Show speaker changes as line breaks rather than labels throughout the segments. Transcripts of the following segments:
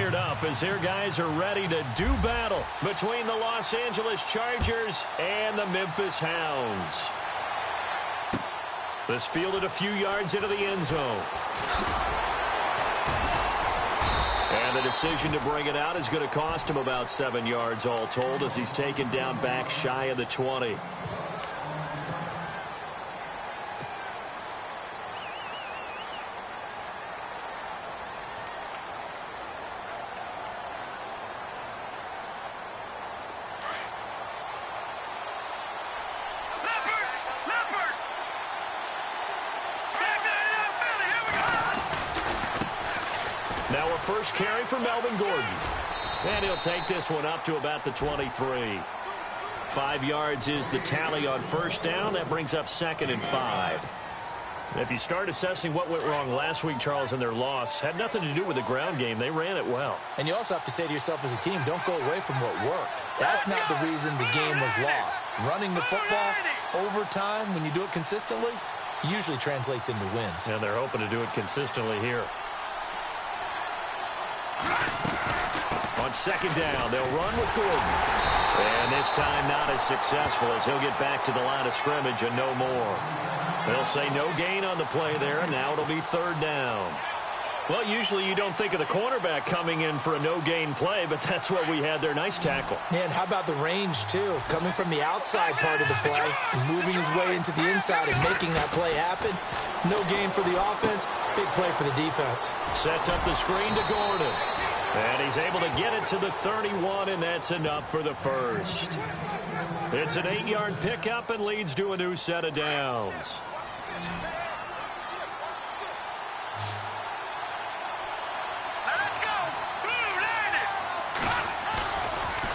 fired up as their guys are ready to do battle between the Los Angeles Chargers and the Memphis Hounds. This fielded a few yards into the end zone. And the decision to bring it out is going to cost him about 7 yards all told as he's taken down back shy of the 20.
Now a first carry for Melvin Gordon. And he'll take this one up to about the 23. 5 yards is the tally on first down. That brings up 2nd and 5. If you start assessing what went wrong last week, Charles, in their loss, had nothing to do with the ground game. They ran it well.
And you also have to say to yourself as a team, don't go away from what worked. That's not the reason the game was lost. Running the football over time, when you do it consistently, usually translates into wins.
And they're hoping to do it consistently here. On 2nd down, they'll run with Gordon. And this time not as successful as he'll get back to the line of scrimmage and no more. They'll say no gain on the play there, and now it'll be 3rd down.
Well, usually you don't think of the cornerback coming in for a no-gain play, but that's what we had there. Nice tackle.
And how about the range, too? Coming from the outside part of the play, moving his way into the inside and making that play happen. No gain for the offense, big play for the defense.
Sets up the screen to Gordon. And he's able to get it to the 31, and that's enough for the first. It's an 8-yard pickup and leads to a new set of downs.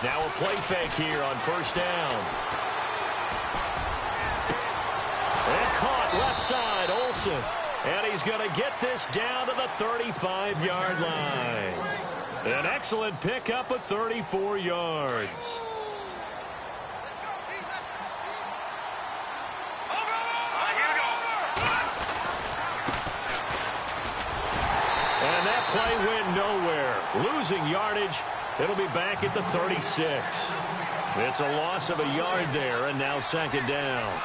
Now a play fake here on first down. And caught left side, Olsen. And he's going to get this down to the 35-yard line. An excellent pickup of 34 yards. And that play went nowhere. Losing yardage. It'll be back at the 36. It's a loss of a yard there, and now 2nd down.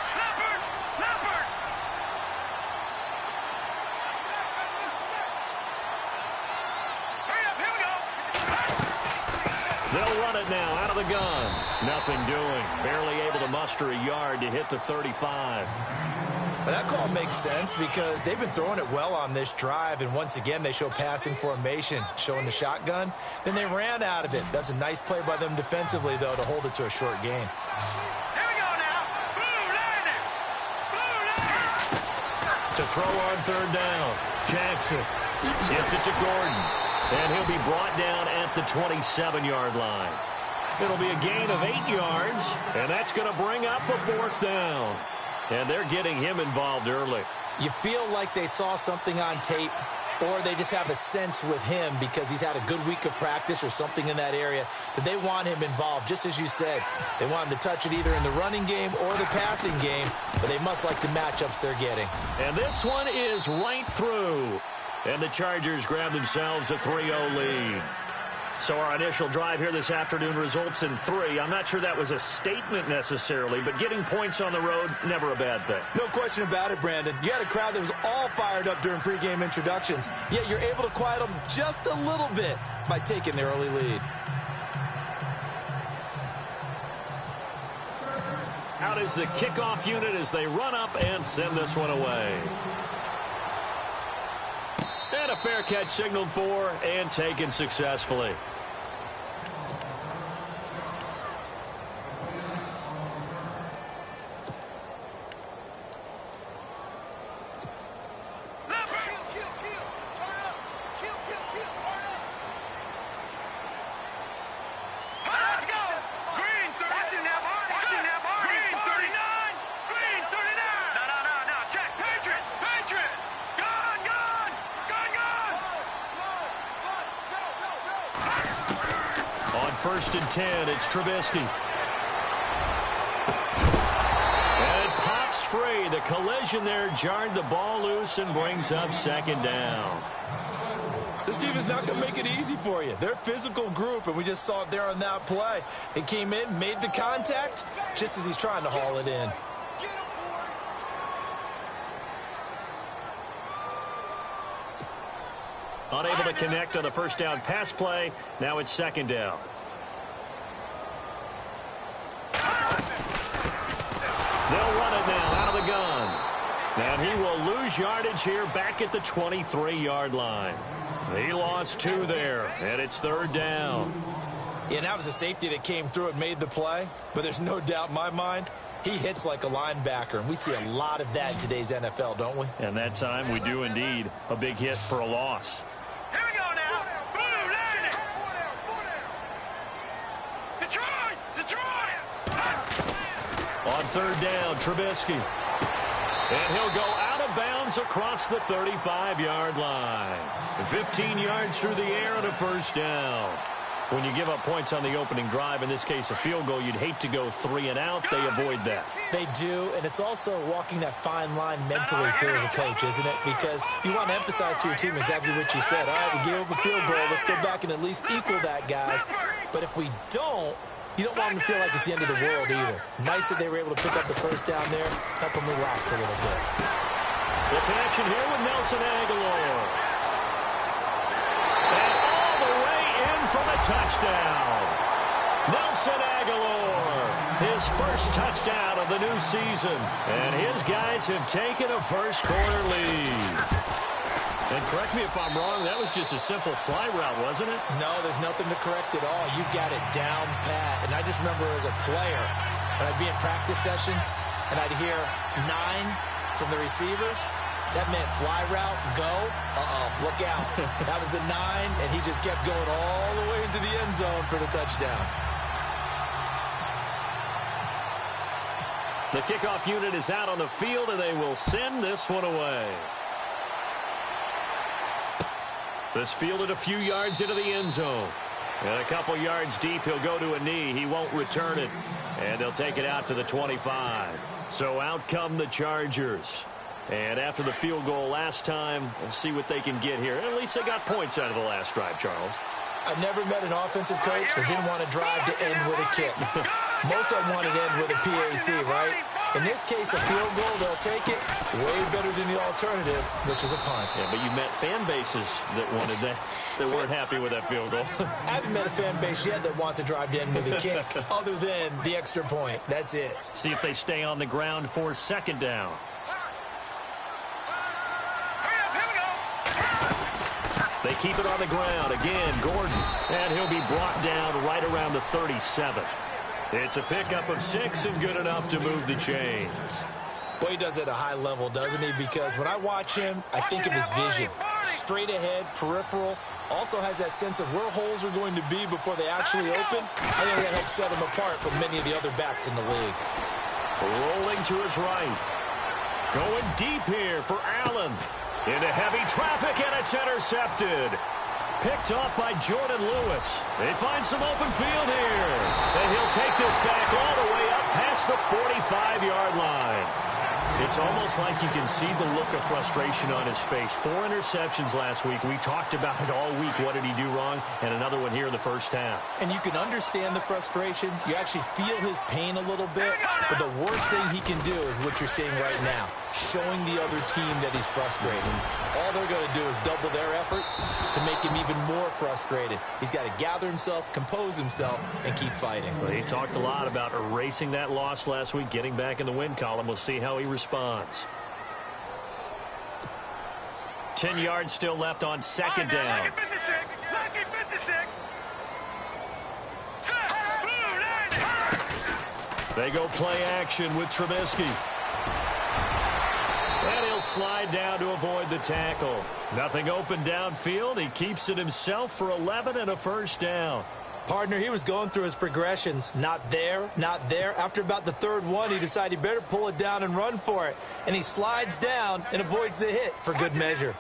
They'll run it now out of the gun. Nothing doing. Barely able to muster a yard to hit the 35.
But that call makes sense because they've been throwing it well on this drive, and once again they show passing formation, showing the shotgun. Then they ran out of it. That's a nice play by them defensively, though, to hold it to a short gain.
Here we go now.
To throw on 3rd down. Jackson gets it to Gordon. And he'll be brought down at the 27-yard line. It'll be a gain of 8 yards, and that's going to bring up a 4th down. And they're getting him involved early.
You feel like they saw something on tape, or they just have a sense with him because he's had a good week of practice or something in that area that they want him involved. Just as you said, they want him to touch it either in the running game or the passing game, but they must like the matchups they're getting.
And this one is right through. And the Chargers grab themselves a 3-0 lead. So our initial drive here this afternoon results in 3. I'm not sure that was a statement necessarily, but getting points on the road, never a bad thing.
No question about it, Brandon. You had a crowd that was all fired up during pregame introductions, yet you're able to quiet them just a little bit by taking the early lead.
Out is the kickoff unit as they run up and send this one away. And a fair catch signaled for and taken successfully. First and 10, it's Trubisky. And it pops free. The collision there jarred the ball loose and brings up 2nd down.
This team is not going to make it easy for you. They're a physical group, and we just saw it there on that play. He came in, made the contact, just as he's trying to haul it in.
Unable to connect on the first down pass play. Now it's second down. They'll run it now out of the gun. And he will lose yardage here back at the 23-yard line. He lost 2 there, and it's third down.
Yeah, and that was a safety that came through and made the play. But there's no doubt in my mind, he hits like a linebacker. And we see a lot of that in today's NFL, don't we?
And that time we do indeed. A big hit for a loss.
Here we go now. Blue, line it. Detroit! Detroit!
On third down, Trubisky. And he'll go out of bounds across the 35-yard line. 15 yards through the air and a first down. When you give up points on the opening drive, in this case a field goal, you'd hate to go 3 and out. They avoid that.
They do, and it's also walking that fine line mentally, too, as a coach, isn't it? Because you want to emphasize to your team exactly what you said. All right, we gave up a field goal. Let's go back and at least equal that, guys. But if we don't, you don't want them to feel like it's the end of the world either. Nice that they were able to pick up the first down there, help them relax a little bit.
The connection here with Nelson Aguilar. And all the way in for the touchdown. Nelson Aguilar, his first touchdown of the new season. And his guys have taken a first-quarter lead. And correct me if I'm wrong, that was just a simple fly route, wasn't it?
No, there's nothing to correct at all. You've got it down pat. And I just remember as a player, when I'd be in practice sessions, and I'd hear 9 from the receivers, that meant fly route, go, look out. That was the 9, and he just kept going all the way into the end zone for the touchdown.
The kickoff unit is out on the field, and they will send this one away. This fielded a few yards into the end zone. And a couple yards deep, he'll go to a knee. He won't return it. And they'll take it out to the 25. So out come the Chargers. And after the field goal last time, we'll see what they can get here. At least they got points out of the last drive, Charles.
I've never met an offensive coach that didn't want to drive to end with a kick. Most of them want to end with a PAT, right? In this case, a field goal, they'll take it. Way better than the alternative, which is a punt.
Yeah, but you met fan bases that wanted that, that weren't happy with that field goal.
I haven't met a fan base yet that wants to drive to end with a kick, other than the extra point. That's it.
See if they stay on the ground for second down. They keep it on the ground. Again, Gordon. And he'll be brought down right around the 37. It's a pickup of 6 and good enough to move the chains.
Boy, he does it at a high level, doesn't he? Because when I watch him, I think of his vision. Straight ahead, peripheral. Also has that sense of where holes are going to be before they actually open. I think that helps set him apart from many of the other backs in the league.
Rolling to his right. Going deep here for Allen. Into heavy traffic, and it's intercepted. Picked off by Jordan Lewis. They find some open field here. And he'll take this back all the way up past the 45-yard line. It's almost like you can see the look of frustration on his face. 4 interceptions last week. We talked about it all week. What did he do wrong? And another one here in the first half.
And you can understand the frustration. You actually feel his pain a little bit. But the worst thing he can do is what you're seeing right now, showing the other team that he's frustrated. All they're going to do is double their efforts to make him even more frustrated. He's got to gather himself, compose himself, and keep fighting.
Well, he talked a lot about erasing that loss last week, getting back in the win column. We'll see how he responds. 10 yards still left on second down. They go play action with Trubisky. And he'll slide down to avoid the tackle. Nothing open downfield. He keeps it himself for 11 and a first down.
Partner, he was going through his progressions. Not there, not there. After about the third one, he decided he better pull it down and run for it. And he slides down and avoids the hit for good measure.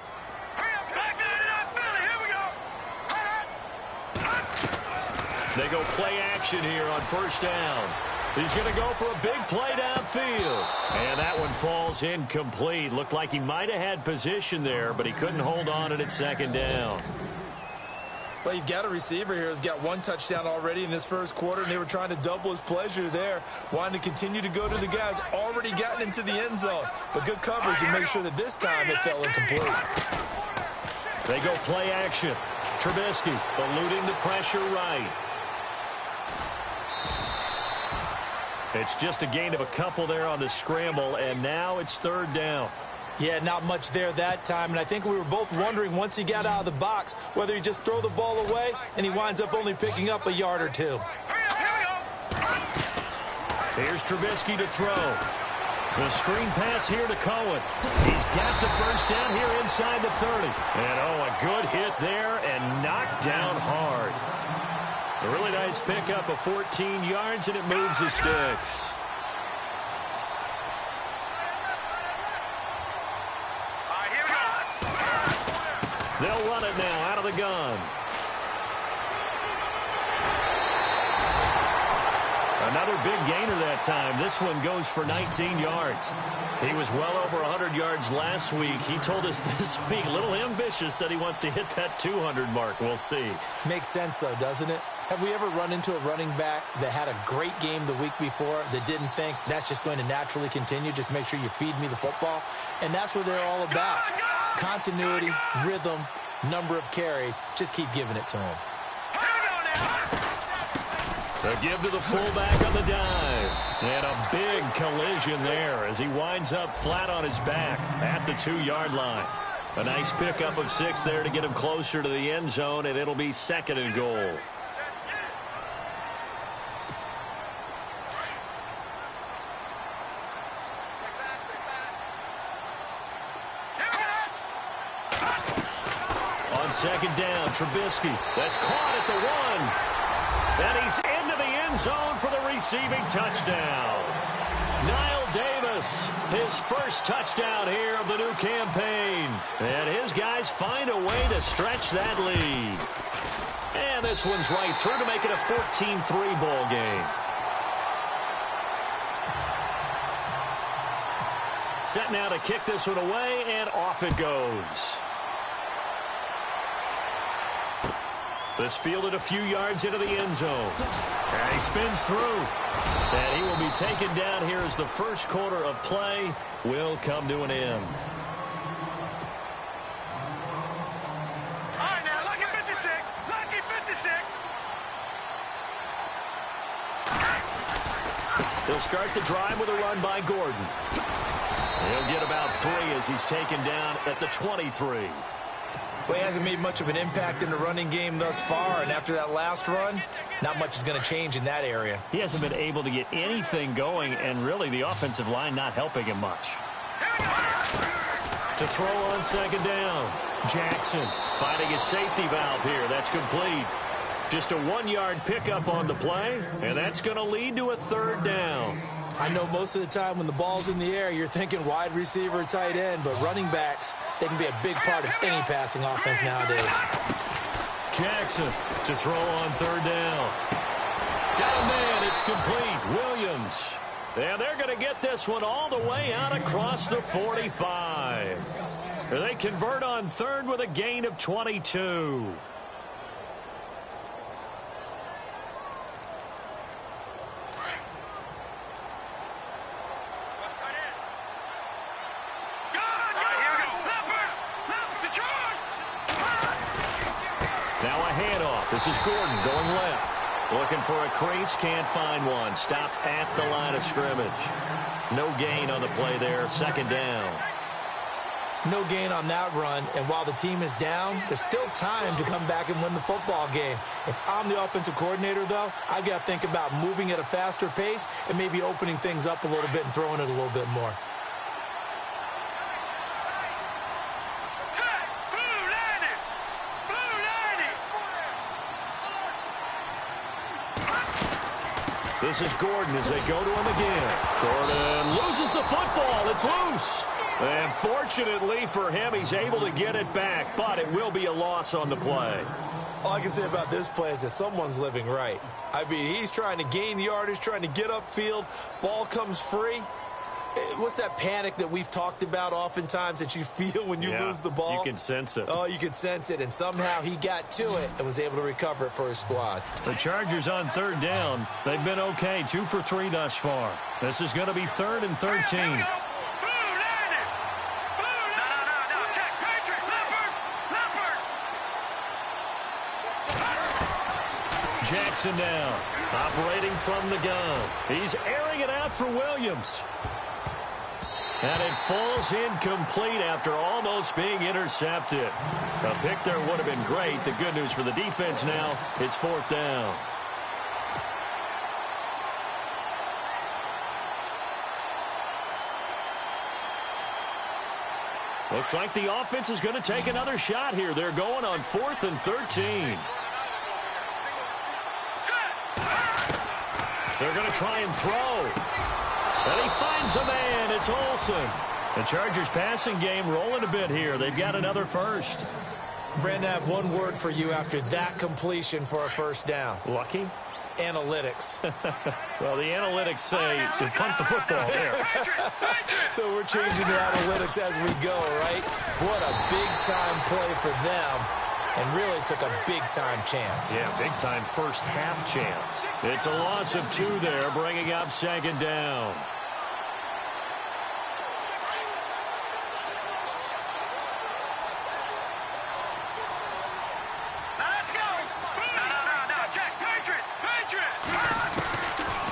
They go play action here on first down. He's going to go for a big play downfield. And that one falls incomplete. Looked like he might have had position there, but he couldn't hold on at second down.
Well, you've got a receiver here who's got one touchdown already in this first quarter, and they were trying to double his pleasure there, wanting to continue to go to the guys already gotten into the end zone. But good coverage to make sure that this time it fell incomplete.
They go play action. Trubisky eluding the pressure right. It's just a gain of a couple there on the scramble, and now it's third down.
Yeah, not much there that time, and I think we were both wondering once he got out of the box whether he just throw the ball away, and he winds up only picking up a yard or two.
Here's Trubisky to throw. The screen pass here to Cohen. He's got the first down here inside the 30. And, oh, a good hit there and knocked down hard. A really nice pickup of 14 yards, and it moves the sticks. They'll run it now out of the gun. Another big gainer that time. This one goes for 19 yards. He was well over 100 yards last week. He told us this week, a little ambitious, that he wants to hit that 200 mark. We'll see.
Makes sense, though, doesn't it? Have we ever run into a running back that had a great game the week before that didn't think that's just going to naturally continue? Just make sure you feed me the football. And that's what they're all about. Continuity, rhythm, number of carries. Just keep giving it to him.
The give to the fullback on the dive. And a big collision there as he winds up flat on his back at the 2-yard line. A nice pickup of 6 there to get him closer to the end zone, and it'll be 2nd and goal. On 2nd down, Trubisky. That's caught at the 1. And he's into the end zone for the receiving touchdown. Niall Davis, his first touchdown here of the new campaign. And his guys find a way to stretch that lead. And this one's right through to make it a 14-3 ball game. Set now to kick this one away, and off it goes. This fielded a few yards into the end zone. And he spins through. And he will be taken down here as the first quarter of play will come to an end.
All right, now, lucky 56. Lucky 56.
He'll start the drive with a run by Gordon. He'll get about 3 as he's taken down at the 23.
Well, he hasn't made much of an impact in the running game thus far, and after that last run, not much is going to change in that area.
He hasn't been able to get anything going, and really the offensive line not helping him much. To throw on 2nd down, Jackson finding his safety valve here. That's complete. Just a 1-yard pickup on the play, and that's going to lead to a 3rd down.
I know most of the time when the ball's in the air, you're thinking wide receiver, tight end, but running backs, they can be a big part of any passing offense nowadays.
Jackson to throw on 3rd down. Got a man, it's complete. Williams. And they're going to get this one all the way out across the 45. They convert on 3rd with a gain of 22. This is Gordon going left. Looking for a crease, can't find one. Stopped at the line of scrimmage. No gain on the play there, 2nd down.
No gain on that run, and while the team is down, there's still time to come back and win the football game. If I'm the offensive coordinator, though, I've got to think about moving at a faster pace and maybe opening things up a little bit and throwing it a little bit more.
This is Gordon as they go to him again. Gordon loses the football. It's loose. And fortunately for him, he's able to get it back, but it will be a loss on the play.
All I can say about this play is that someone's living right. I mean, he's trying to gain yardage, trying to get upfield. Ball comes free. What's that panic that we've talked about oftentimes that you feel when you lose the ball?
You can sense it.
Oh, you can sense it, and somehow he got to it and was able to recover it for his squad.
The Chargers on third down. They've been okay, 2 for 3 thus far. This is going to be 3rd and 13. Jackson now, operating from the gun. He's airing it out for Williams. And it falls incomplete after almost being intercepted. A pick there would have been great. The good news for the defense now, it's 4th down. Looks like the offense is going to take another shot here. They're going on 4th and 13. They're going to try and throw. And he finds a man. It's Olsen. The Chargers passing game rolling a bit here. They've got another first.
Brandon, I have one word for you after that completion for a first down.
Lucky?
Analytics.
Well, the analytics say to punt the football there.
So we're changing the analytics as we go, right? What a big-time play for them. And really took a big-time chance.
Yeah, big-time first half chance. It's a loss of 2 there, bringing up 2nd down.
Let's go. No, Jack, Patriot.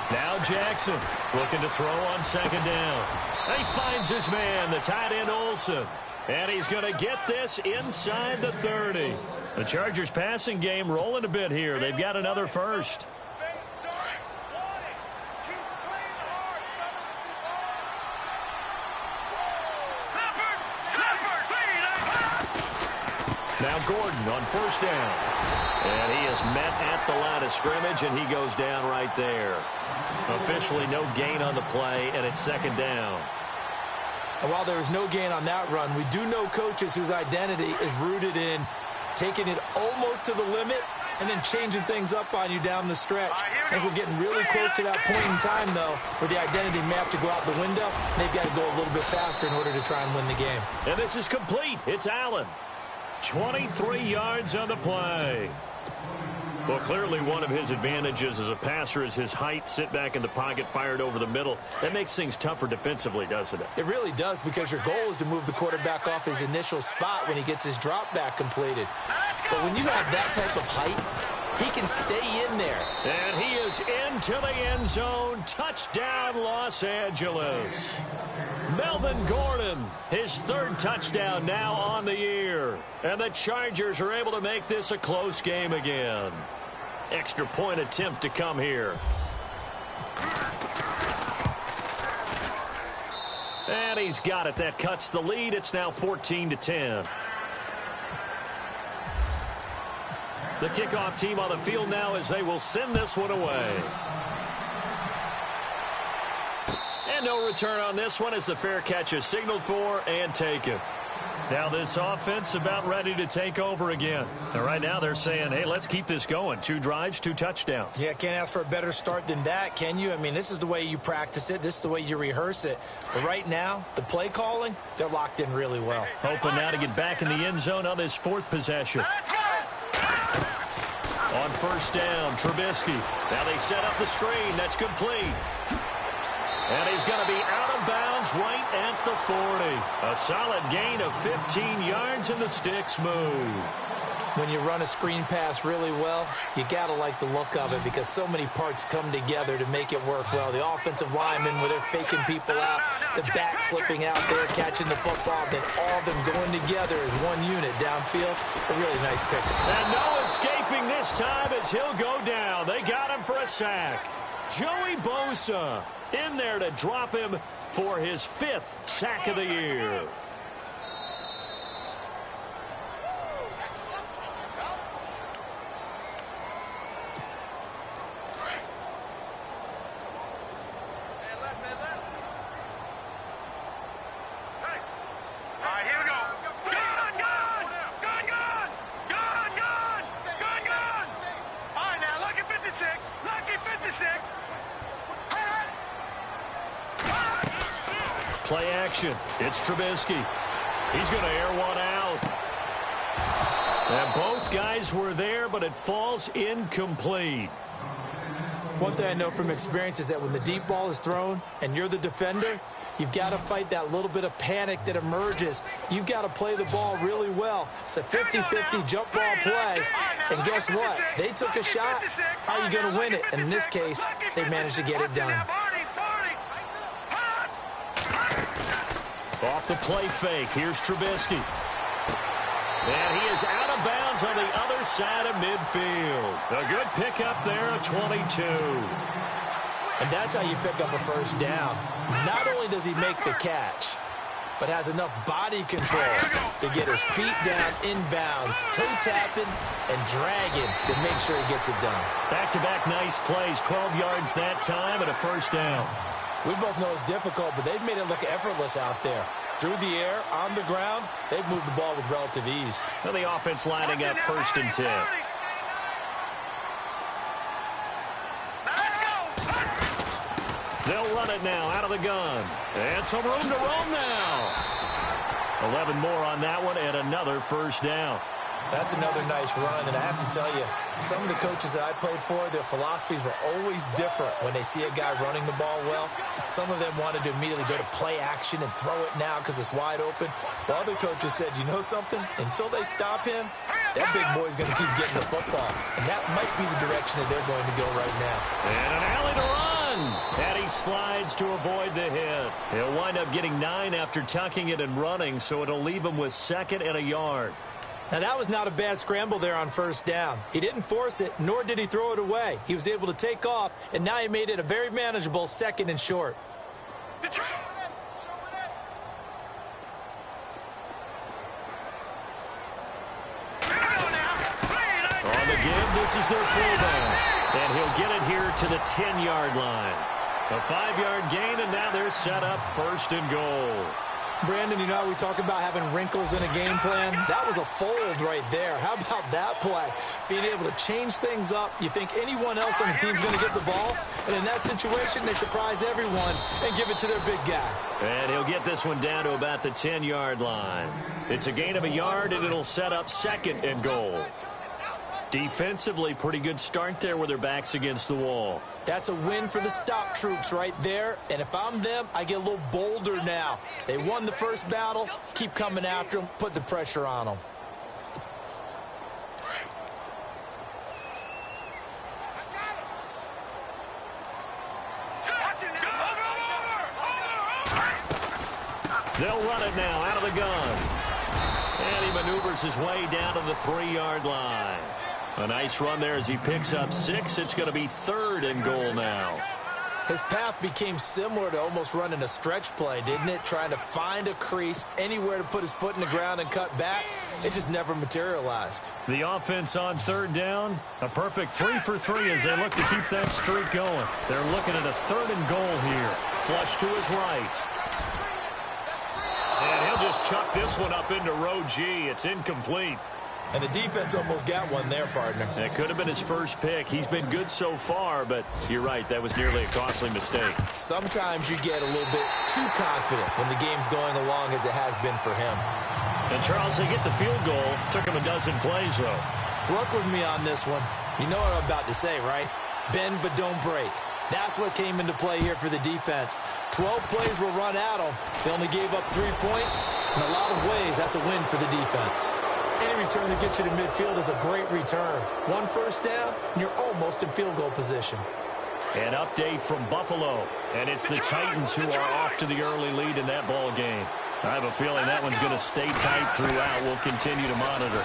Now Jackson looking to throw on 2nd down. And he finds his man, the tight end Olsen. And he's going to get this inside the 30. The Chargers passing game rolling a bit here. They've got another first. Now Gordon on 1st down. And he is met at the line of scrimmage, and he goes down right there. Officially no gain on the play, and it's 2nd down.
And while there is no gain on that run, we do know coaches whose identity is rooted in taking it almost to the limit and then changing things up on you down the stretch. I think we're getting really close to that point in time, though, where the identity may have to go out the window. And they've got to go a little bit faster in order to try and win the game.
And this is complete. It's Allen. 23 yards on the play. Well, clearly one of his advantages as a passer is his height. Sit back in the pocket, fired over the middle. That makes things tougher defensively, doesn't it?
It really does, because your goal is to move the quarterback off his initial spot when he gets his drop back completed. But when you have that type of height, he can stay in there.
And he is into the end zone. Touchdown, Los Angeles. Melvin Gordon, his 3rd touchdown now on the year. And the Chargers are able to make this a close game again. Extra point attempt to come here. And he's got it. That cuts the lead. It's now 14-10. The kickoff team on the field now as they will send this one away. And no return on this one as the fair catch is signaled for and taken. Now this offense about ready to take over again. And right now they're saying, hey, let's keep this going. 2 drives, 2 touchdowns.
Yeah, can't ask for a better start than that, can you? I mean, this is the way you practice it. This is the way you rehearse it. But right now, the play calling, they're locked in really well.
Hoping now to get back in the end zone on this 4th possession. On 1st down, Trubisky. Now they set up the screen. That's complete. And he's going to be out of bounds right at the 40. A solid gain of 15 yards, and the sticks move.
When you run a screen pass really well, you got to like the look of it, because so many parts come together to make it work well. The offensive linemen, where they're faking people out, the back slipping out there, catching the football, then all of them going together as one unit downfield. A really nice pick.
And no escaping this time as he'll go down. They got him for a sack. Joey Bosa in there to drop him for his 5th sack of the year.
Play action. It's Trubisky. He's going to air one out. And both guys were there, but it falls incomplete.
One thing I know from experience is that when the deep ball is thrown and you're the defender, you've got to fight that little bit of panic that emerges. You've got to play the ball really well. It's a 50-50 jump ball play. And guess what? They took a shot. How are you going to win it? And in this case, they managed to get it done.
Off the play fake. Here's Trubisky. And he is out of bounds on the other side of midfield. A good pickup there, a 22.
And that's how you pick up a first down. Not only does he make the catch, but has enough body control to get his feet down inbounds, toe tapping and dragging to make sure he gets it done.
Back-to-back nice plays, 12 yards that time and a first down.
We both know it's difficult, but they've made it look effortless out there. Through the air, on the ground, they've moved the ball with relative ease.
Well, the offense lining up 1st and 10. They'll run it now out of the gun. And some room to roam now. 11 more on that one and another first down.
That's another nice run, and I have to tell you, some of the coaches that I played for, their philosophies were always different when they see a guy running the ball well. Some of them wanted to immediately go to play action and throw it now because it's wide open. While other coaches said, you know something? Until they stop him, that big boy's going to keep getting the football. And that might be the direction that they're going to go right now.
And an alley to run. And he slides to avoid the hit. He'll wind up getting 9 after tucking it and running, so it'll leave him with 2nd and a yard.
Now, that was not a bad scramble there on first down. He didn't force it, nor did he throw it away. He was able to take off, and now he made it a very manageable 2nd and short.
On the give, this is their fullback. And he'll get it here to the 10-yard line. A 5-yard gain, and now they're set up 1st and goal.
Brandon, you know how we talk about having wrinkles in a game plan? That was a fold right there. How about that play? Being able to change things up. You think anyone else on the team's going to get the ball? And in that situation, they surprise everyone and give it to their big guy.
And he'll get this one down to about the 10-yard line. It's a gain of a yard, and it'll set up 2nd and goal. Defensively, pretty good start there with their backs against the wall.
That's a win for the stop troops right there. And if I'm them, I get a little bolder now. They won the first battle. Keep coming after them. Put the pressure on them.
They'll run it now out of the gun. And he maneuvers his way down to the 3-yard line. A nice run there as he picks up 6. It's going to be 3rd and goal now.
His path became similar to almost running a stretch play, didn't it? Trying to find a crease, anywhere to put his foot in the ground and cut back. It just never materialized.
The offense on 3rd down. A perfect 3 for 3 as they look to keep that streak going. They're looking at a 3rd and goal here. Flush to his right. And he'll just chuck this one up into row G. It's incomplete.
And the defense almost got one there, partner.
That could have been his first pick. He's been good so far, but you're right. That was nearly a costly mistake.
Sometimes you get a little bit too confident when the game's going along as it has been for him.
And, Charles, they get the field goal. Took him a dozen plays, though.
Work with me on this one. You know what I'm about to say, right? Bend but don't break. That's what came into play here for the defense. 12 plays were run at them. They only gave up 3 points. In a lot of ways, that's a win for the defense. Any return that gets you to midfield is a great return. 1 first down, and you're almost in field goal position.
An update from Buffalo, and it's the Titans who are off to the early lead in that ball game. I have a feeling that one's going to stay tight throughout. We'll continue to monitor.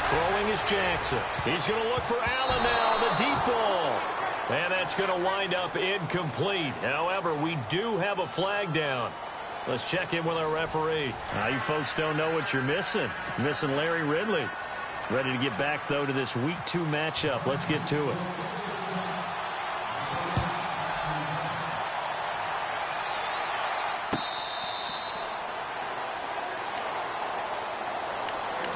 Throwing is Jackson. He's going to look for Allen now, the deep ball. And that's going to wind up incomplete. However, we do have a flag down. Let's check in with our referee. You folks don't know what you're missing. Missing Larry Ridley. Ready to get back, though, to this Week 2 matchup. Let's get to it.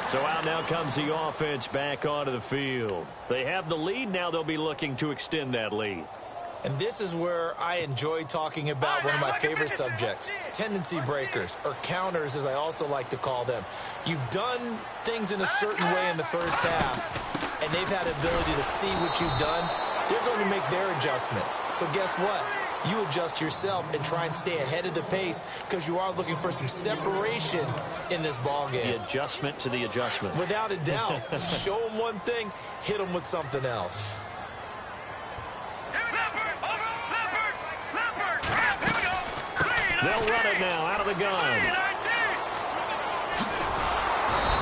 So out now comes the offense back onto the field. They have the lead. Now they'll be looking to extend that lead.
And this is where I enjoy talking about one of my favorite subjects, tendency breakers, or counters as I also like to call them. You've done things in a certain way in the first half, and they've had the ability to see what you've done. They're going to make their adjustments. So guess what? You adjust yourself and try and stay ahead of the pace because you are looking for some separation in this ball game.
The adjustment to the adjustment.
Without a doubt. Show them one thing, hit them with something else.
They'll run it now out of the gun.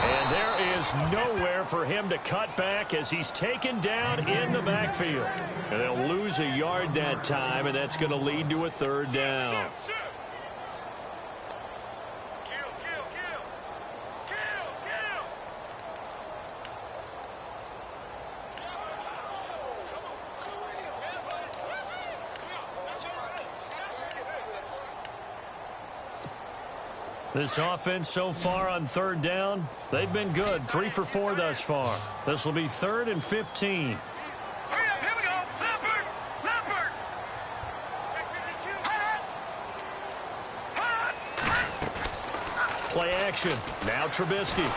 And there is nowhere for him to cut back as he's taken down in the backfield. And they'll lose a yard that time, and that's going to lead to a third down. This offense so far on third down, they've been good. 3 for 4 thus far. This will be 3rd and 15.
Here we go. Leopard.
Play action. Now Trubisky.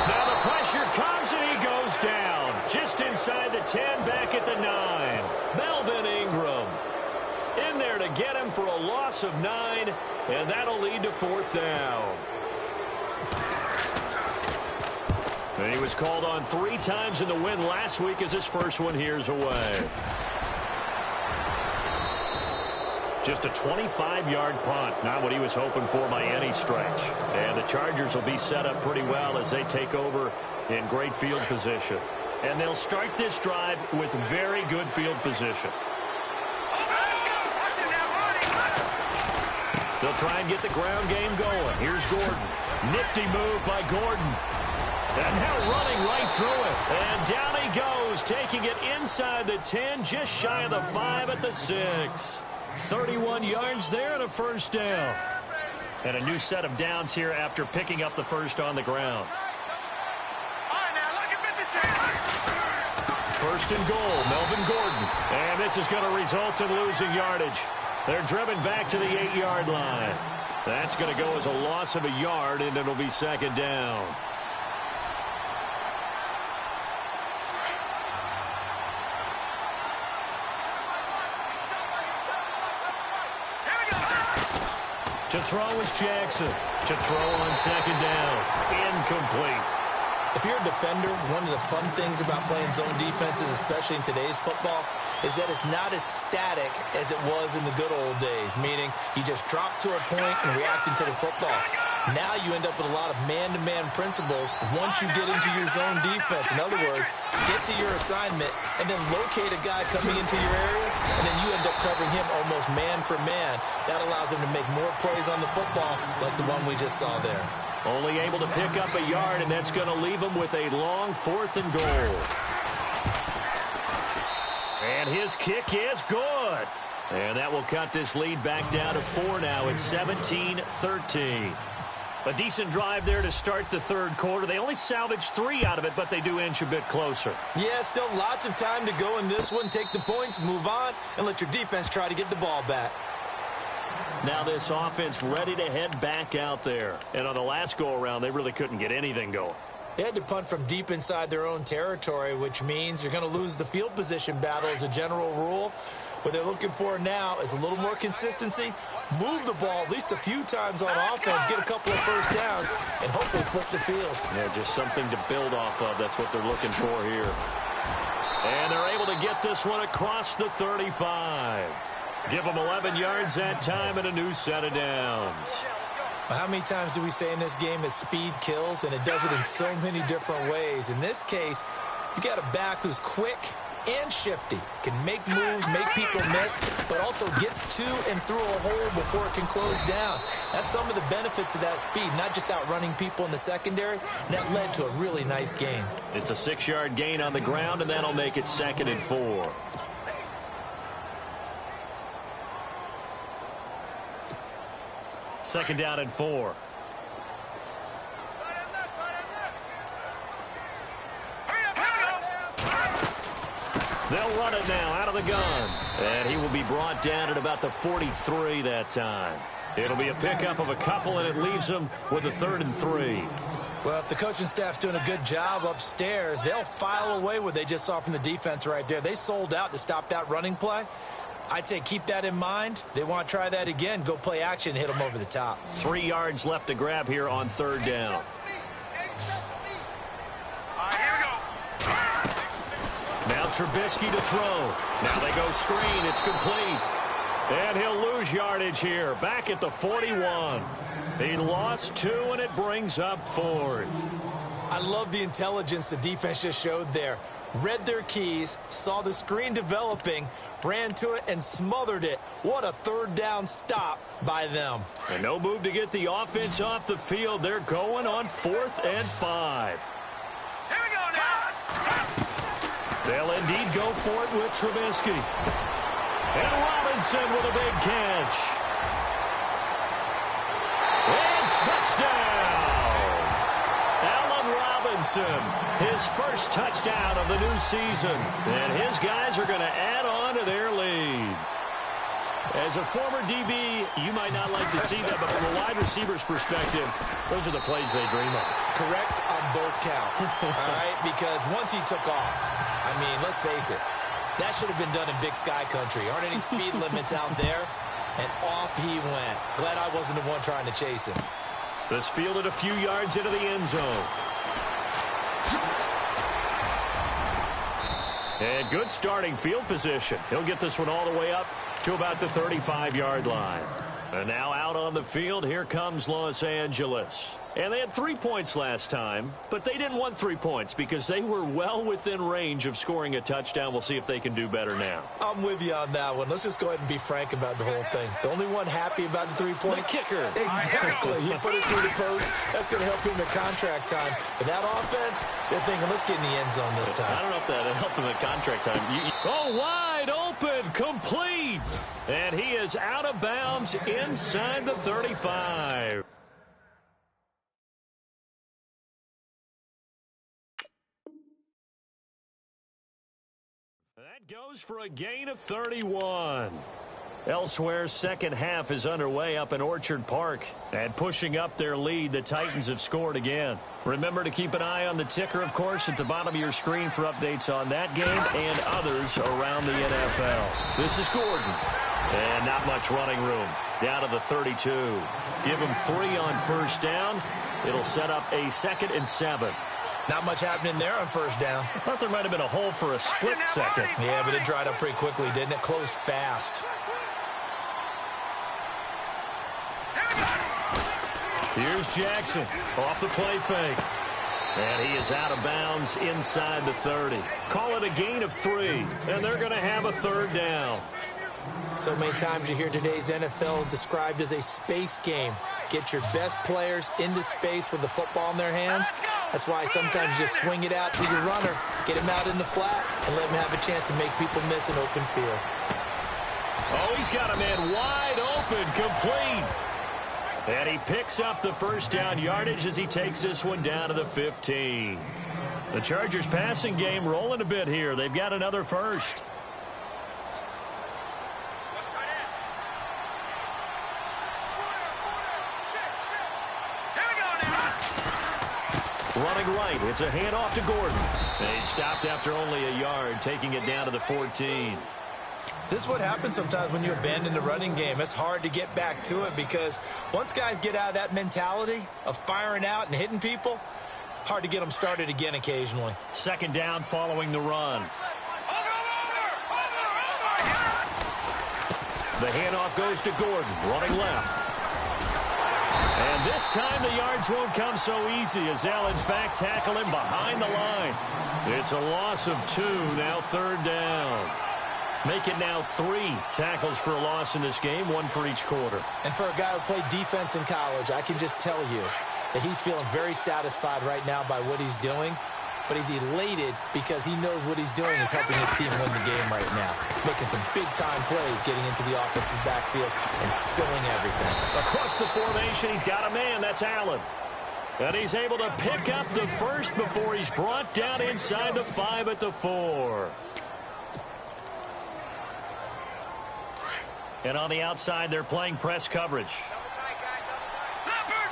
Now the pressure comes and he goes down. Just inside the 10, back at the 9. Melvin Ingram in there to get him for a loss of 9. And that'll lead to 4th down. And he was called on 3 times in the win last week as his first one here's away. Just a 25-yard punt. Not what he was hoping for by any stretch. And the Chargers will be set up pretty well as they take over in great field position. And they'll start this drive with very good field position. They'll try and get the ground game going. Here's Gordon. Nifty move by Gordon. And now running right through it. And down he goes, taking it inside the 10, just shy of the 5 at the 6. 31 yards there and a first down. And a new set of downs here after picking up the first on the ground. First and goal, Melvin Gordon. And this is going to result in losing yardage. They're driven back to the 8-yard line. That's going to go as a loss of a yard, and it'll be 2nd down. To throw is Jackson. To throw on 2nd down. Incomplete.
If you're a defender, one of the fun things about playing zone defenses, especially in today's football, is that it's not as static as it was in the good old days, meaning you just drop to a point and react into the football. Now you end up with a lot of man-to-man principles once you get into your zone defense. In other words, get to your assignment and then locate a guy coming into your area, and then you end up covering him almost man for man. That allows him to make more plays on the football like the one we just saw there.
Only able to pick up a yard, and that's going to leave him with a long 4th and goal. And his kick is good. And that will cut this lead back down to 4 now. It's 17-13. A decent drive there to start the 3rd quarter. They only salvaged 3 out of it, but they do inch a bit closer.
Yeah, still lots of time to go in this one. Take the points, move on, and let your defense try to get the ball back.
Now this offense ready to head back out there. And on the last go-around, they really couldn't get anything going.
They had to punt from deep inside their own territory, which means you're going to lose the field position battle as a general rule. What they're looking for now is a little more consistency, move the ball at least a few times on offense, get a couple of first downs, and hopefully flip the field.
Yeah, just something to build off of. That's what they're looking for here. And they're able to get this one across the 35. Give them 11 yards that time and a new set of downs.
How many times do we say in this game that speed kills, and it does it in so many different ways? In this case, you got a back who's quick and shifty, can make moves, make people miss, but also gets to and through a hole before it can close down. That's some of the benefits of that speed, not just outrunning people in the secondary. That led to a really nice gain.
It's a 6-yard gain on the ground, and that'll make it 2nd and 4. Second down and 4.
They'll run it now out of the gun. And he will be brought down at about the 43 that time. It'll be a pickup of a couple, and it leaves them with a 3rd and 3.
Well, if the coaching staff's doing a good job upstairs, they'll file away what they just saw from the defense right there. They sold out to stop that running play. I'd say keep that in mind. They want to try that again. Go play action, hit them over the top.
3 yards left to grab here on 3rd down. Now Trubisky to throw. Now they go screen. It's complete. And he'll lose yardage here. Back at the 41. He lost 2, and it brings up 4th.
I love the intelligence the defense just showed there. Read their keys, saw the screen developing, ran to it, and smothered it. What a 3rd down stop by them.
And no move to get the offense off the field. They're going on 4th and 5.
Here we go now.
They'll indeed go for it with Trubisky. And Robinson with a big catch. And touchdown! Allen Robinson, his first touchdown of the new season. And his guys are going to add on to their lead. As a former DB, you might not like to see that, but from a wide receiver's perspective, those are the plays they dream of.
Correct on both counts, all right? Because once he took off, I mean, let's face it, that should have been done in Big Sky Country. Aren't any speed limits out there? And off he went. Glad I wasn't the one trying to chase him.
This fielded a few yards into the end zone. And good starting field position. He'll get this one all the way up to about the 35-yard line. And now out on the field, here comes Los Angeles. And they had 3 points last time, but they didn't want 3 points because they were well within range of scoring a touchdown. We'll see if they can do better now.
I'm with you on that one. Let's just go ahead and be frank about the whole thing. The only one happy about the 3-point?
The kicker.
Exactly. He put it through the post. That's going to help him in contract time. But that offense, they're thinking, let's get in the end zone this time.
I don't know if that'll help him at contract time. Oh, wide open, complete. And he is out of bounds inside the 35. That goes for a gain of 31. Elsewhere, second half is underway up in Orchard Park. And pushing up their lead, the Titans have scored again. Remember to keep an eye on the ticker, of course, at the bottom of your screen for updates on that game and others around the NFL. This is Gordon. And not much running room. Down to the 32. Give him 3 on first down. It'll set up a 2nd and 7.
Not much happening there on first down.
I thought there might have been a hole for a split second.
Yeah, but it dried up pretty quickly, didn't it? Closed fast.
Here's Jackson off the play fake. And he is out of bounds inside the 30. Call it a gain of 3, and they're going to have a 3rd down.
So many times you hear today's NFL described as a space game. Get your best players into space with the football in their hands. That's why sometimes you just swing it out to your runner, get him out in the flat, and let him have a chance to make people miss an open field.
Oh, he's got a man wide open, complete. And he picks up the first down yardage as he takes this one down to the 15. The Chargers passing game rolling a bit here. They've got another first. Running right, it's a handoff to Gordon. And he stopped after only a yard, taking it down to the 14.
This is what happens sometimes when you abandon the running game. It's hard to get back to it because once guys get out of that mentality of firing out and hitting people, hard to get them started again occasionally.
2nd down following the run. The handoff goes to Gordon, running left. And this time the yards won't come so easy as they'll, in fact, tackle him behind the line. It's a loss of 2, now 3rd down. Make it now 3 tackles for a loss in this game, 1 for each quarter.
And for a guy who played defense in college, I can just tell you that he's feeling very satisfied right now by what he's doing. But he's elated because he knows what he's doing is helping his team win the game right now. Making some big-time plays, getting into the offense's backfield and spilling everything.
Across the formation, he's got a man. That's Allen. And he's able to pick up the first before he's brought down inside the 5 at the 4. And on the outside, they're playing press coverage.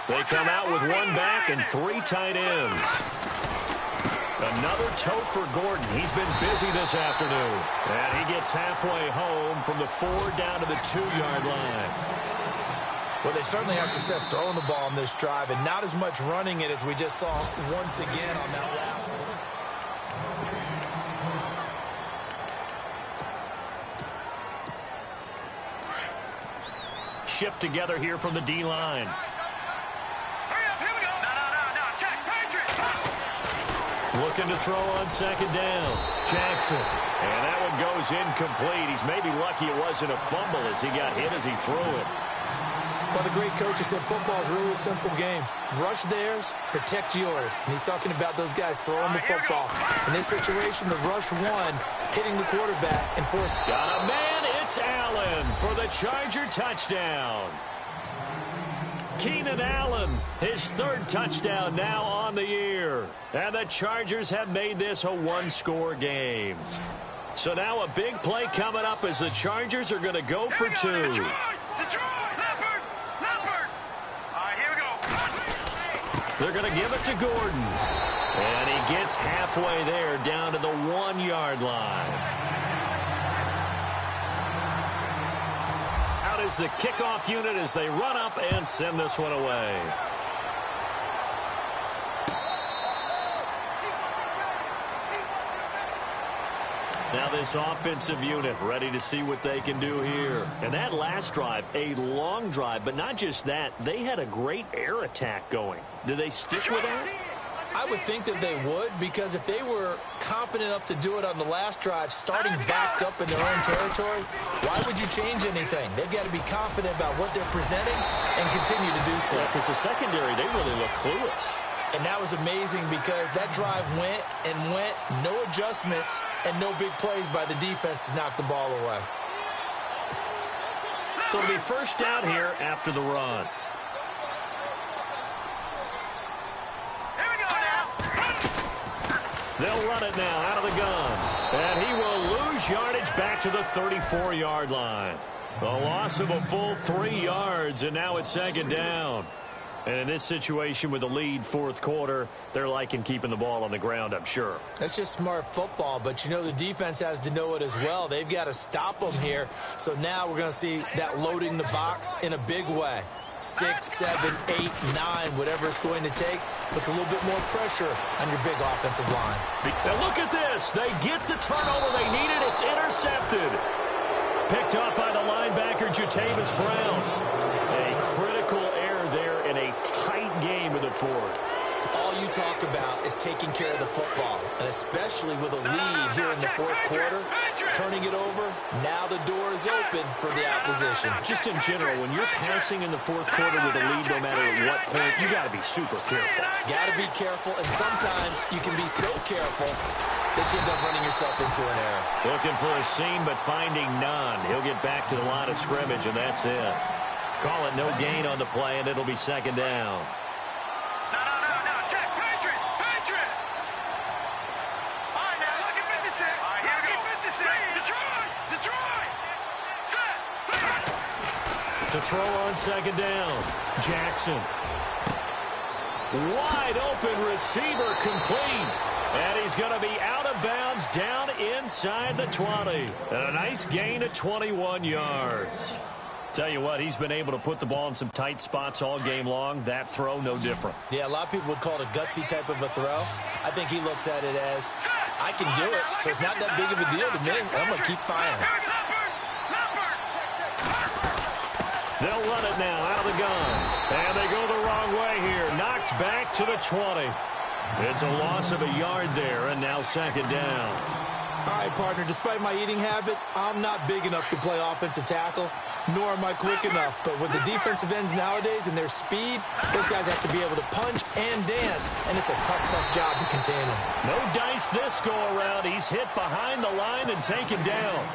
They come out with one back and 3 tight ends. Another tote for Gordon. He's been busy this afternoon. And he gets halfway home from the 4 down to the 2-yard line.
Well, they certainly had success throwing the ball on this drive and not as much running it as we just saw once again on that last one.
Shift together here from the D-line.
Hurry up, here we go. No. Check, Patriot.
Looking to throw on second down. Jackson. And that one goes incomplete. He's maybe lucky it wasn't a fumble as he got hit as he threw it.
Well, the great coach has said football is really a simple game. Rush theirs, protect yours. And he's talking about those guys throwing the football. In this situation, the rush won, hitting the quarterback and forced.
Got a man. It's Allen for the Charger touchdown. Keenan Allen, his 3rd touchdown now on the year. And the Chargers have made this a 1-score game. So now a big play coming up as the Chargers are going to go for 2.
Detroit! Leopard! All right, here we go.
They're going to give it to Gordon. And he gets halfway there down to the 1-yard line. Out is the kickoff unit as they run up and send this one away. Now this offensive unit ready to see what they can do here. And that last drive, a long drive, but not just that. They had a great air attack going. Do they stick with that?
I would think that they would, because if they were confident enough to do it on the last drive, starting backed up in their own territory, why would you change anything? They've got to be confident about what they're presenting and continue to do so.
Yeah, because the secondary, they really look clueless.
And that was amazing because that drive went and went, no adjustments, and no big plays by the defense to knock the ball away.
So it'll be first down here after the run. They'll run it now out of the gun. And he will lose yardage back to the 34-yard line. A loss of a full 3 yards, and now it's second down. And in this situation with the lead 4th quarter, they're liking keeping the ball on the ground, I'm sure.
That's just smart football, but you know the defense has to know it as well. They've got to stop them here. So now we're going to see that loading the box in a big way. 6, 7, 8, 9, whatever it's going to take, puts a little bit more pressure on your big offensive line.
Now look at this. They get the turnover they needed. It's intercepted. Picked up by the linebacker, Jatavis Brown. A critical error there in a tight game in the 4th.
All you talk about is taking care of the football, and especially with a lead here in the 4th quarter, turning it over, now the door is open for the opposition.
Just in general, when you're passing in the 4th quarter with a lead, no matter at what point, you got to be super careful.
Got to be careful, and sometimes you can be so careful that you end up running yourself into an error.
Looking for a seam, but finding none. He'll get back to the line of scrimmage, and that's it. Call it no gain on the play, and it'll be second down. To throw on second down, Jackson. Wide open receiver complete. And he's going to be out of bounds down inside the 20. And a nice gain of 21 yards. Tell you what, he's been able to put the ball in some tight spots all game long. That throw, no different.
Yeah, a lot of people would call it a gutsy type of a throw. I think he looks at it as, I can do it, so it's not that big of a deal to me. I'm going to keep firing.
They'll run it now out of the gun. And they go the wrong way here. Knocked back to the 20. It's a loss of a yard there, and now second down.
All right, partner, despite my eating habits, I'm not big enough to play offensive tackle, nor am I quick enough. But with the defensive ends nowadays and their speed, those guys have to be able to punch and dance, and it's a tough, tough job to contain them.
No dice this go-around. He's hit behind the line and taken down.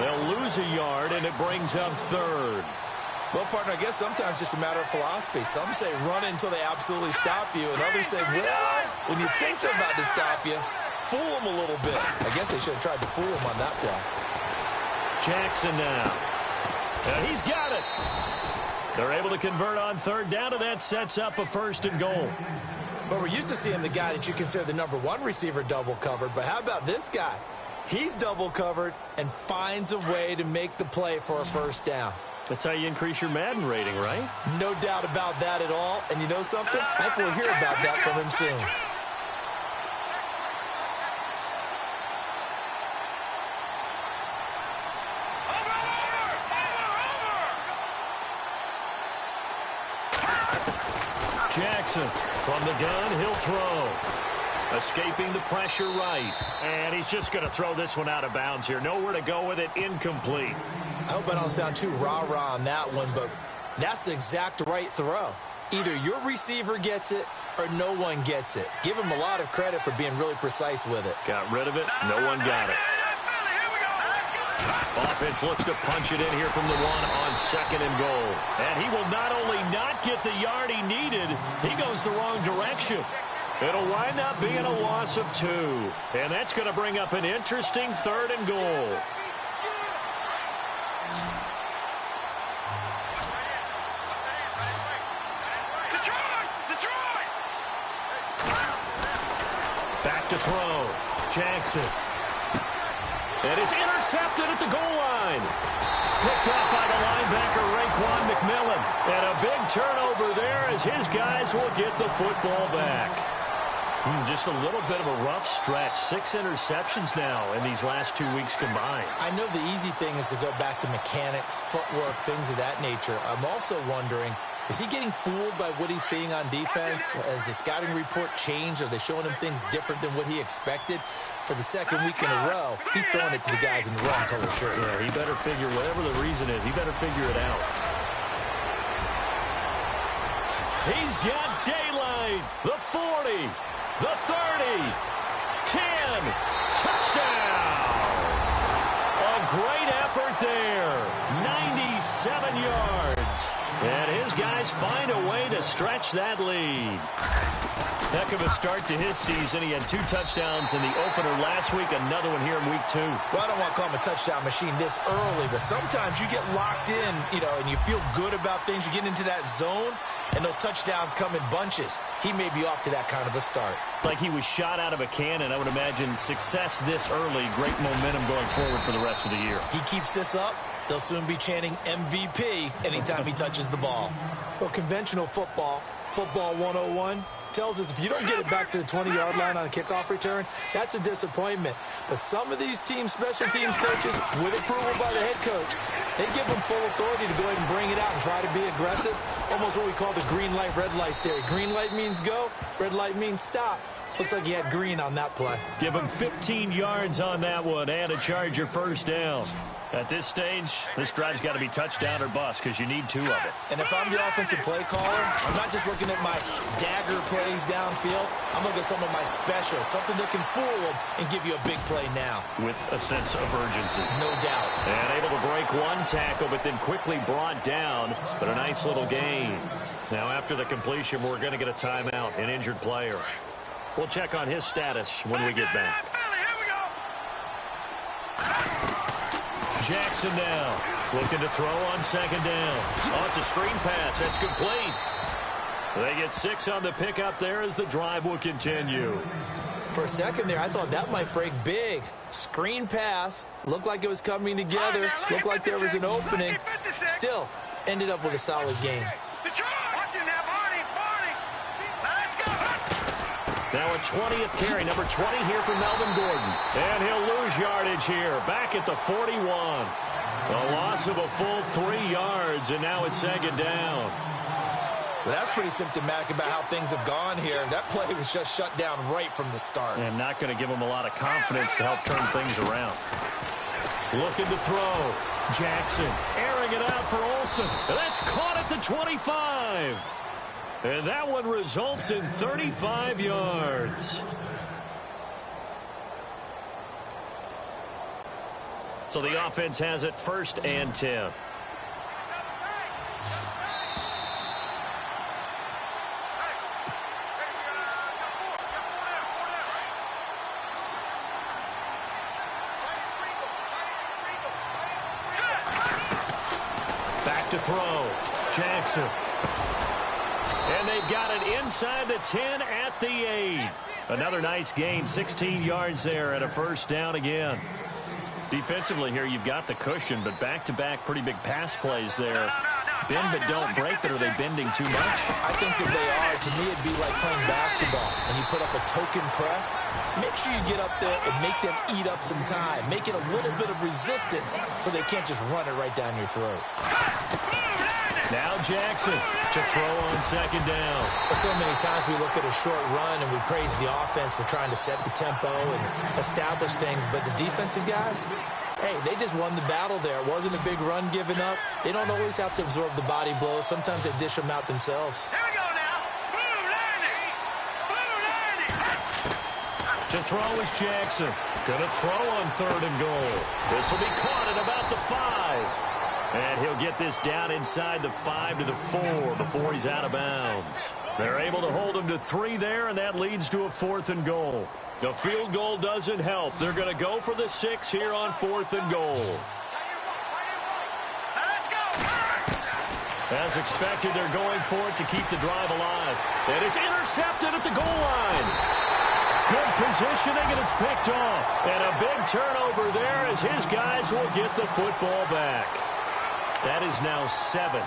They'll lose a yard, and it brings up third.
Well, partner, I guess sometimes it's just a matter of philosophy. Some say run until they absolutely stop you, and others say, well, when you think they're about to stop you, fool them a little bit. I guess they should have tried to fool them on that play.
Jackson now. And he's got it. They're able to convert on third down, and that sets up a 1st and goal.
But we're used to seeing the guy that you consider the number 1 receiver double covered. But how about this guy? He's double covered and finds a way to make the play for a 1st down.
That's how you increase your Madden rating, right?
No doubt about that at all. And you know something? I think we'll hear about that from him soon.
Jackson from the gun, he'll throw. Escaping the pressure right. And he's just going to throw this one out of bounds here. Nowhere to go with it, incomplete.
I hope I don't sound too rah-rah on that one, but that's the exact right throw. Either your receiver gets it or no one gets it. Give him a lot of credit for being really precise with it.
Got rid of it. No one got it. Offense looks to punch it in here from the 1 on 2nd and goal. And he will not only not get the yard he needed, he goes the wrong direction. It'll wind up being a loss of 2. And that's going to bring up an interesting 3rd and goal. Back to throw. Jackson. And it's intercepted at the goal line. Picked up by the linebacker, Raekwon McMillan. And a big turnover there as his guys will get the football back. Just a little bit of a rough stretch. 6 interceptions now in these last 2 weeks combined.
I know the easy thing is to go back to mechanics, footwork, things of that nature. I'm also wondering, is he getting fooled by what he's seeing on defense? Has the scouting report changed? Are they showing him things different than what he expected? For the 2nd week in a row, he's throwing it to the guys in the wrong color shirt.
Yeah, he better figure, whatever the reason is, he better figure it out. He's got daylight. The 40, the 30, 10, touchdown. A great effort there. 97 yards. And his guys find a way to stretch that lead. Heck of a start to his season. He had 2 touchdowns in the opener last week, another one here in week 2.
Well, I don't want to call him a touchdown machine this early, but sometimes you get locked in, and you feel good about things. You get into that zone, and those touchdowns come in bunches. He may be off to that kind of a start.
Like he was shot out of a cannon. I would imagine success this early, great momentum going forward for the rest of the year.
He keeps this up, they'll soon be chanting MVP anytime he touches the ball. Well, conventional football 101, tells us if you don't get it back to the 20-yard line on a kickoff return, that's a disappointment. But some of these team special teams coaches, with approval by the head coach, they give them full authority to go ahead and bring it out and try to be aggressive. Almost what we call the green light, red light theory. Green light means go, red light means stop. Looks like he had green on that play.
Give him 15 yards on that one and a Charger 1st down. At this stage, this drive's got to be touchdown or bust because you need 2 of it.
And if I'm the offensive play caller, I'm not just looking at my dagger plays downfield. I'm looking at some of my specials, something that can fool them and give you a big play now.
With a sense of urgency.
No doubt.
And able to break 1 tackle, but then quickly brought down. But a nice little gain. Now, after the completion, we're going to get a timeout, an injured player. We'll check on his status when we get back. Jackson now, looking to throw on 2nd down. Oh, it's a screen pass. That's complete. They get 6 on the pickup there as the drive will continue.
For a second there, I thought that might break big. Screen pass. Looked like it was coming together. Looked like there was an opening. Still, ended up with a solid game.
Now a 20th carry, number 20 here for Melvin Gordon. And he'll lose yardage here, back at the 41. A loss of a full 3 yards, and now it's 2nd down.
Well, that's pretty symptomatic about how things have gone here. That play was just shut down right from the start.
And not going to give him a lot of confidence to help turn things around. Looking to throw. Jackson airing it out for Olsen. And that's caught at the 25. And that one results in 35 yards. So the offense has it 1st and 10. to throw. Jackson. And they've got it inside the 10 at the 8. Another nice gain, 16 yards there and a first down again. Defensively here, you've got the cushion, but back-to-back pretty big pass plays there. Bend but don't break, but are they bending too much?
I think that they are. To me, it'd be like playing basketball. When you put up a token press, make sure you get up there and make them eat up some time. Make it a little bit of resistance so they can't just run it right down your throat.
Now Jackson to throw on second down.
So many times we look at a short run and we praise the offense for trying to set the tempo and establish things, but the defensive guys, hey, they just won the battle there. It wasn't a big run given up. They don't always have to absorb the body blows. Sometimes they dish them out themselves.
Here we go now.
To throw is Jackson. Gonna throw on third and goal. This will be caught at about the 5. And he'll get this down inside the 5 to the 4 before he's out of bounds. They're able to hold him to 3 there, and that leads to a 4th and goal. The field goal doesn't help. They're going to go for the 6 here on 4th and goal.
Let's go.
As expected, they're going for it to keep the drive alive. And it's intercepted at the goal line. Good positioning, and it's picked off. And a big turnover there as his guys will get the football back. That is now 7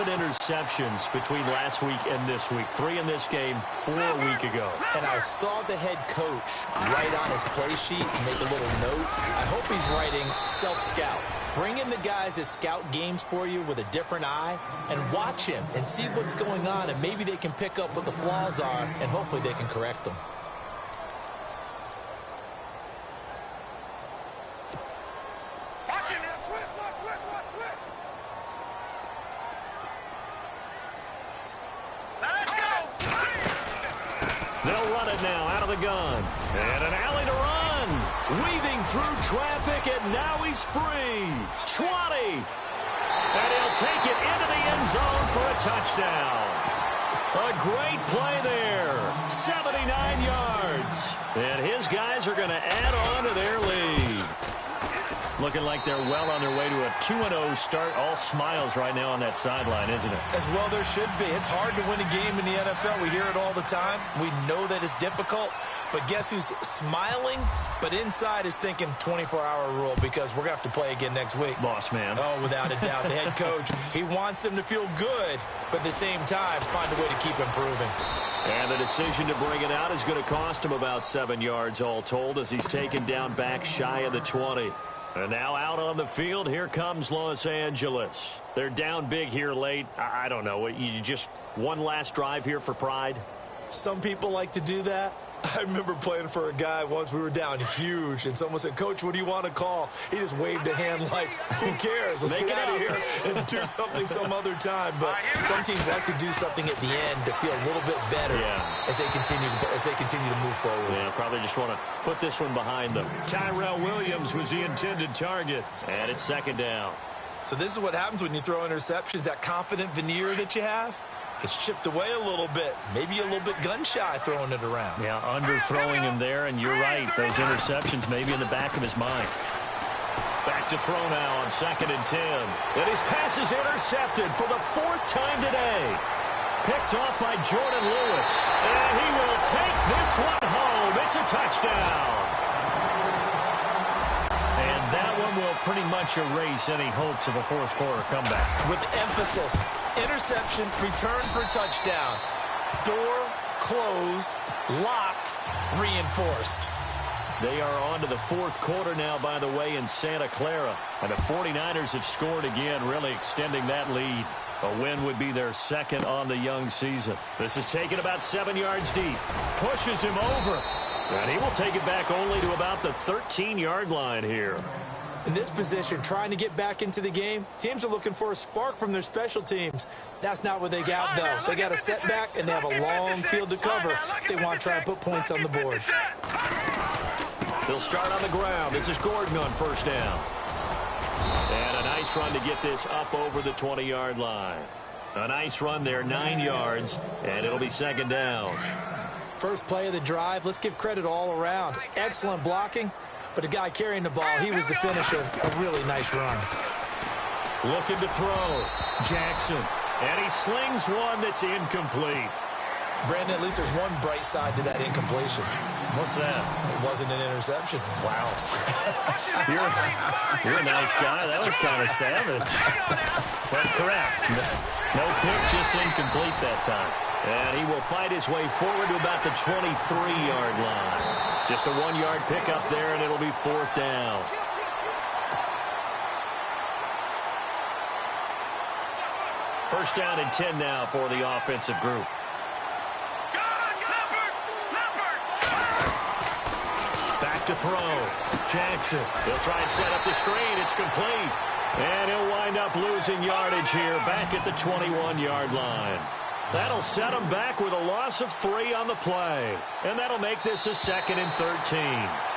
interceptions between last week and this week. 3 in this game, 4 a week ago.
And I saw the head coach write on his play sheet and make a little note. I hope he's writing self-scout. Bring in the guys that scout games for you with a different eye and watch him and see what's going on, and maybe they can pick up what the flaws are, and hopefully they can correct them.
They'll run it now out of the gun. And an alley to run. Weaving through traffic, and now he's free. 20. And he'll take it into the end zone for a touchdown. A great play there. 79 yards. And his guys are going to add on to their lead. Looking like they're well on their way to a 2-0 start. All smiles right now on that sideline, isn't it?
As well there should be. It's hard to win a game in the NFL. We hear it all the time. We know that it's difficult. But guess who's smiling? But inside is thinking 24-hour rule, because we're going to have to play again next week.
Boss man.
Oh, without a doubt. The head coach, he wants them to feel good, but at the same time, find a way to keep improving.
And the decision to bring it out is going to cost him about 7 yards all told, as he's taken down back shy of the 20. And now out on the field, here comes Los Angeles. They're down big here late. I don't know. You just one last drive here for pride?
Some people like to do that. I remember playing for a guy once. We were down huge, and someone said, "Coach, what do you want to call?" He just waved a hand like, who cares? Let's get out of here and do something some other time. But some teams like to do something at the end to feel a little bit better as they continue to move forward.
Yeah, probably just want to put this one behind them. Tyrell Williams was the intended target, and it's second down.
So this is what happens when you throw interceptions. That confident veneer that you have, it's chipped away a little bit. Maybe a little bit gun-shy throwing it around.
Yeah, underthrowing him there, and you're right. Those interceptions maybe in the back of his mind. Back to throw now on 2nd and 10. And his pass is intercepted for the 4th time today. Picked off by Jordan Lewis. And he will take this one home. It's a touchdown. And that one will pretty much erase any hopes of a fourth quarter comeback.
With emphasis, interception, return for touchdown. Door closed, locked, reinforced.
They are on to the 4th quarter now, by the way, in Santa Clara. And the 49ers have scored again, really extending that lead. A win would be their 2nd on the young season. This is taken about 7 yards deep. Pushes him over. And he will take it back only to about the 13-yard line here.
In this position, trying to get back into the game, teams are looking for a spark from their special teams. That's not what they got, though. They got a setback, and they have a long field to cover if they want to try and put points on the board.
They'll start on the ground. This is Gordon on 1st down. And a nice run to get this up over the 20-yard line. A nice run there, 9 yards, and it'll be 2nd down.
First play of the drive, let's give credit all around. Excellent blocking, but the guy carrying the ball, he was the finisher. A really nice run.
Looking to throw. Jackson. And he slings one that's incomplete.
Brandon, at least there's one bright side to that incompletion.
What's that?
It wasn't an interception.
Wow. you're a nice guy. That was kind of savage. But correct. No pick, just incomplete that time. And he will fight his way forward to about the 23-yard line. Just a 1-yard pickup there, and it'll be 4th down. First down and 10 now for the offensive group. Back to throw. Jackson. He'll try and set up the screen. It's complete. And he'll wind up losing yardage here back at the 21-yard line. That'll set him back with a loss of 3 on the play. And that'll make this a 2nd and 13.